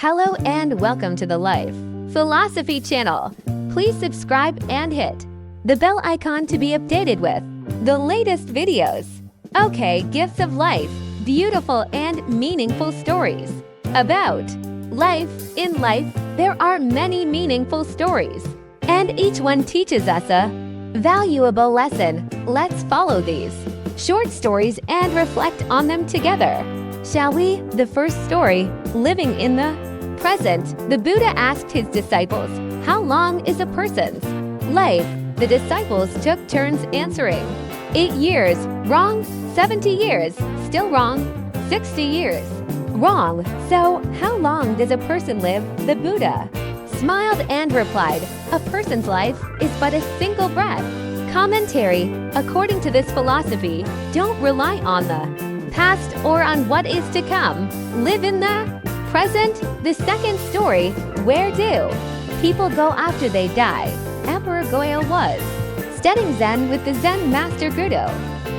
Hello and welcome to the Life Philosophy channel. Please subscribe and hit the bell icon to be updated with the latest videos. Okay, gifts of life, beautiful and meaningful stories. About life. In life, there are many meaningful stories, and each one teaches us a valuable lesson. Let's follow these short stories and reflect on them together. Shall we? The first story, living in the present. The Buddha asked his disciples, "How long is a person's life?" The disciples took turns answering. 8 years, wrong. 70 years, still wrong. 60 years, wrong. So, how long does a person live? The Buddha smiled and replied, "A person's life is but a single breath." Commentary. According to this philosophy, don't rely on the past or on what is to come. Live in the present. The second story, where do people go after they die? Emperor Goyo was studying Zen with the Zen master Gudo.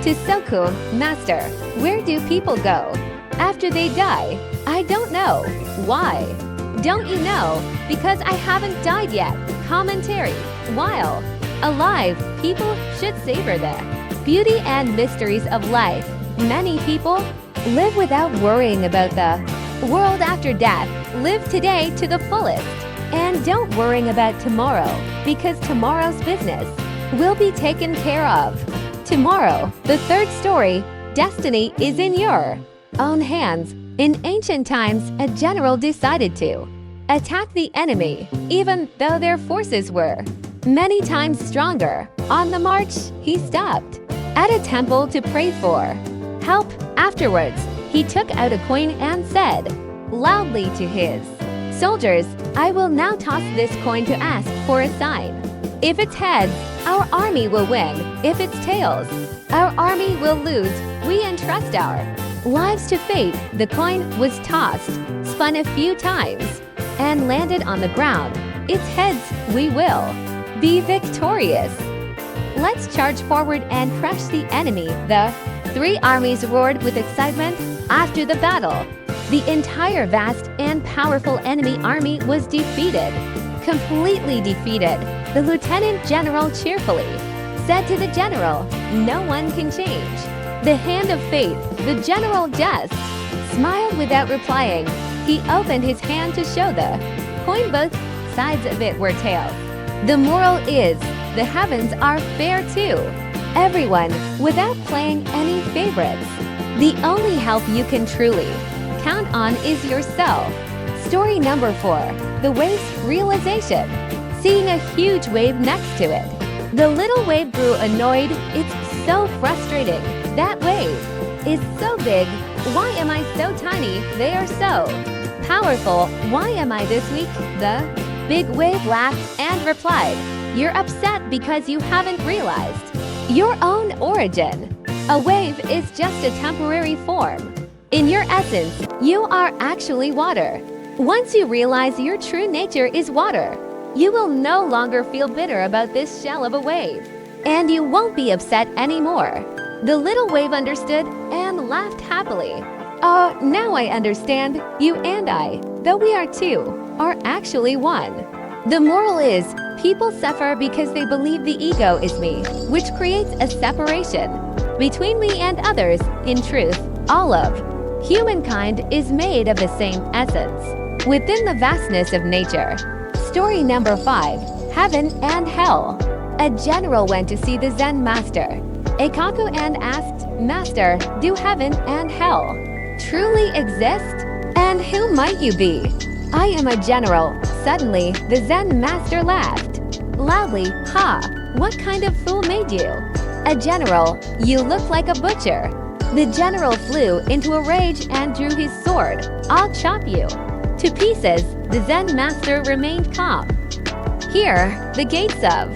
To Soku, master, where do people go after they die? I don't know. Why? Don't you know? Because I haven't died yet. Commentary. While alive, people should savor the beauty and mysteries of life. Many people live without worrying about the world after death. Live today to the fullest. And don't worry about tomorrow, because tomorrow's business will be taken care of tomorrow. The third story, destiny is in your own hands. In ancient times, a general decided to attack the enemy, even though their forces were many times stronger. On the march, he stopped at a temple to pray for help. Afterwards, he took out a coin and said loudly to his soldiers, "I will now toss this coin to ask for a sign. If it's heads, our army will win. If it's tails, our army will lose. We entrust our lives to fate." The coin was tossed, spun a few times, and landed on the ground. It's heads, we will be victorious. Let's charge forward and crush the enemy. The three armies roared with excitement after the battle. The entire vast and powerful enemy army was defeated, completely defeated. The lieutenant general cheerfully said to the general, "No one can change the hand of fate." The general just smiled without replying. He opened his hand to show the coin. Both sides of it were tails. The moral is, the heavens are fair to everyone, without playing any favorites. The only help you can truly count on is yourself. Story number 4, the wave's realization. Seeing a huge wave next to it, the little wave grew annoyed. "It's so frustrating. That wave is so big. Why am I so tiny? They are so powerful. Why am I this weak?" The big wave laughed and replied, "You're upset because you haven't realized your own origin. A wave is just a temporary form. In your essence, you are actually water. Once you realize your true nature is water, you will no longer feel bitter about this shell of a wave, and you won't be upset anymore." The little wave understood and laughed happily. "Oh, now I understand. You and I, though we are two, are actually one." The moral is, people suffer because they believe the ego is me, which creates a separation between me and others. In truth, all of humankind is made of the same essence within the vastness of nature. Story number 5, heaven and hell. A general went to see the Zen master, Eikaku, and asked, "Master, do heaven and hell truly exist? And who might you be?" "I am a general." Suddenly, the Zen master laughed loudly. "Ha! What kind of fool made you a general? You look like a butcher." The general flew into a rage and drew his sword. "I'll chop you to pieces." The Zen master remained calm. Here, the gates of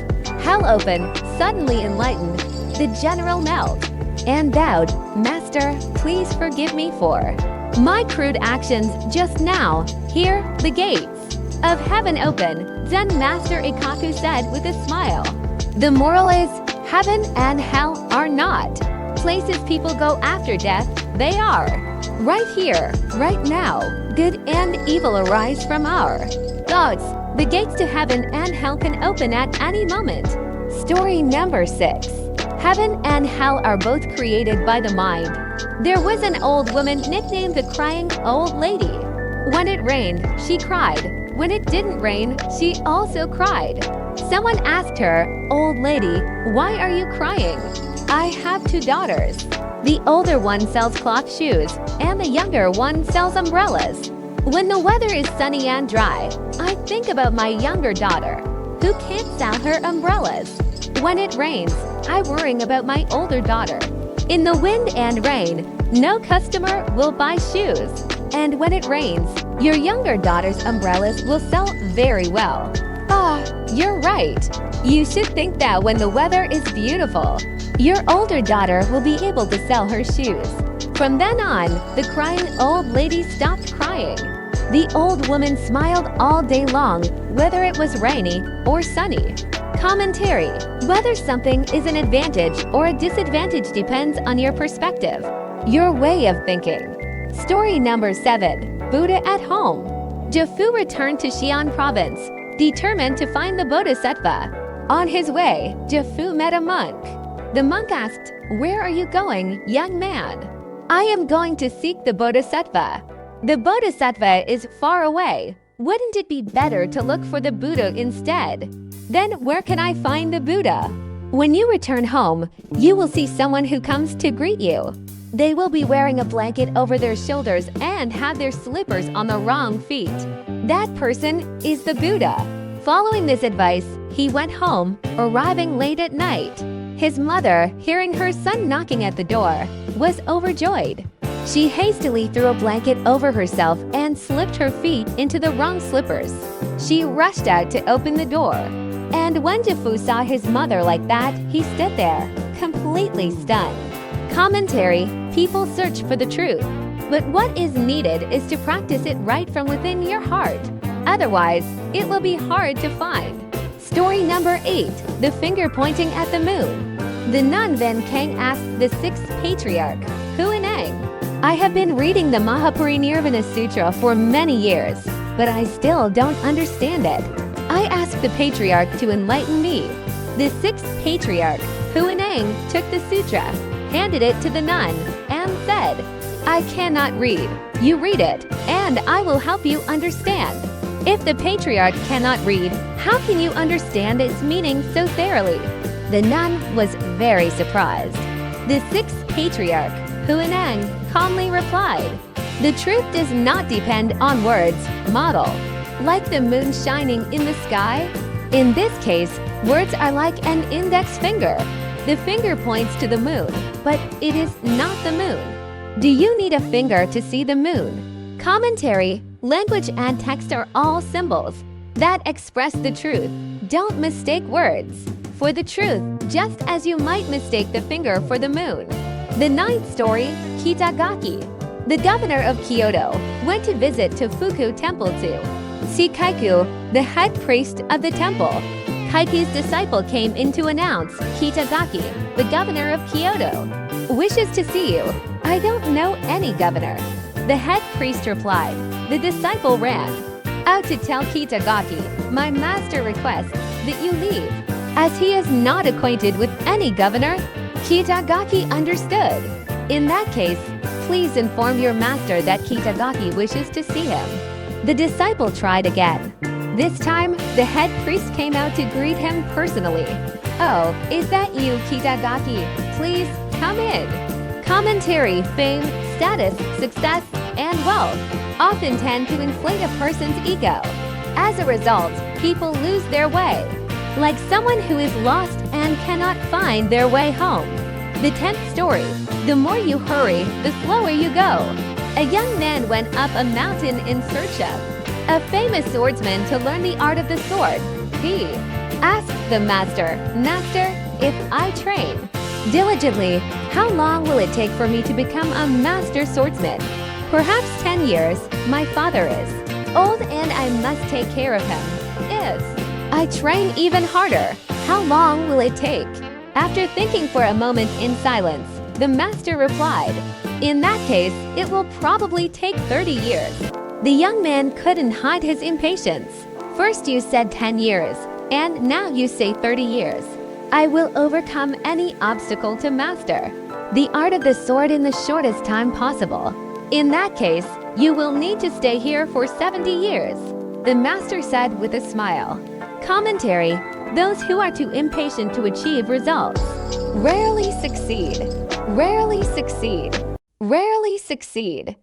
hell opened. Suddenly enlightened, the general knelt and bowed. "Master, please forgive me for my crude actions just now." Here, the gates of heaven open. Zen master Eikaku said with a smile, "The moral is, heaven and hell are not places people go after death. They are Right here, right now, good and evil arise from our thoughts. The gates to heaven and hell can open at any moment. Story number 6. Heaven and hell are both created by the mind. There was an old woman nicknamed the Crying Old Lady. When it rained, she cried. When it didn't rain, she also cried. Someone asked her, "Old lady, why are you crying?" "I have 2 daughters. The older one sells cloth shoes, and the younger one sells umbrellas. When the weather is sunny and dry, I think about my younger daughter, who can't sell her umbrellas. When it rains, I worry about my older daughter. In the wind and rain, no customer will buy shoes. And when it rains, your younger daughter's umbrellas will sell very well." Ah, you're right. You should think that when the weather is beautiful, your older daughter will be able to sell her shoes. From then on, the crying old lady stopped crying. The old woman smiled all day long, whether it was rainy or sunny. Commentary: whether something is an advantage or a disadvantage depends on your perspective, your way of thinking. Story number 7. Buddha at home. Jafu returned to Xi'an province, determined to find the Bodhisattva. On his way, Jafu met a monk. The monk asked, "Where are you going, young man?" "I am going to seek the Bodhisattva." "The Bodhisattva is far away. Wouldn't it be better to look for the Buddha instead?" "Then where can I find the Buddha?" "When you return home, you will see someone who comes to greet you. They will be wearing a blanket over their shoulders and have their slippers on the wrong feet. That person is the Buddha." Following this advice, he went home, arriving late at night. His mother, hearing her son knocking at the door, was overjoyed. She hastily threw a blanket over herself and slipped her feet into the wrong slippers. She rushed out to open the door. And when Jafu saw his mother like that, he stood there, completely stunned. Commentary: people search for the truth, but what is needed is to practice it right from within your heart. Otherwise, it will be hard to find. Story number 8. The finger pointing at the moon. The nun Van Kang asked the 6th patriarch, Huineng, "I have been reading the Mahaparinirvana Sutra for many years, but I still don't understand it. I asked the patriarch to enlighten me." The 6th patriarch, Huineng, took the sutra, handed it to the nun, and said, "I cannot read. You read it, and I will help you understand." If the patriarch cannot read, how can you understand its meaning so thoroughly? The nun was very surprised. The 6th patriarch, Huineng, calmly replied, "The truth does not depend on words, model. Like the moon shining in the sky? In this case, words are like an index finger. The finger points to the moon, but it is not the moon. Do you need a finger to see the moon?" Commentary: language and text are all symbols that express the truth. Don't mistake words for the truth, just as you might mistake the finger for the moon. The 9th story, Kitagaki. The governor of Kyoto went to visit Tofuku Temple to see Kaiku, the head priest of the temple. Kaiku's disciple came in to announce Kitagaki, the governor of Kyoto, wishes to see you. "I don't know any governor." The head priest replied. The disciple ran out to tell Kitagaki, "My master requests that you leave, as he is not acquainted with any governor." Kitagaki understood. "In that case, please inform your master that Kitagaki wishes to see him." The disciple tried again. This time, the head priest came out to greet him personally. "Oh, is that you, Kitagaki? Please come in." Commentary: fame, status, success, and wealth often tend to inflate a person's ego. As a result, people lose their way, like someone who is lost and cannot find their way home. The 10th story, the more you hurry, the slower you go. A young man went up a mountain in search of a famous swordsman to learn the art of the sword. He asked the master, "Master, if I train diligently, how long will it take for me to become a master swordsman?" "Perhaps 10 years. My father is old and I must take care of him. If I train even harder, how long will it take?" After thinking for a moment in silence, the master replied, In that case, it will probably take 30 years. The young man couldn't hide his impatience. First you said 10 years, and now you say 30 years. I will overcome any obstacle to master the art of the sword in the shortest time possible. In that case, you will need to stay here for 70 years, the master said with a smile. Commentary: those who are too impatient to achieve results rarely succeed. Rarely succeed. Rarely succeed.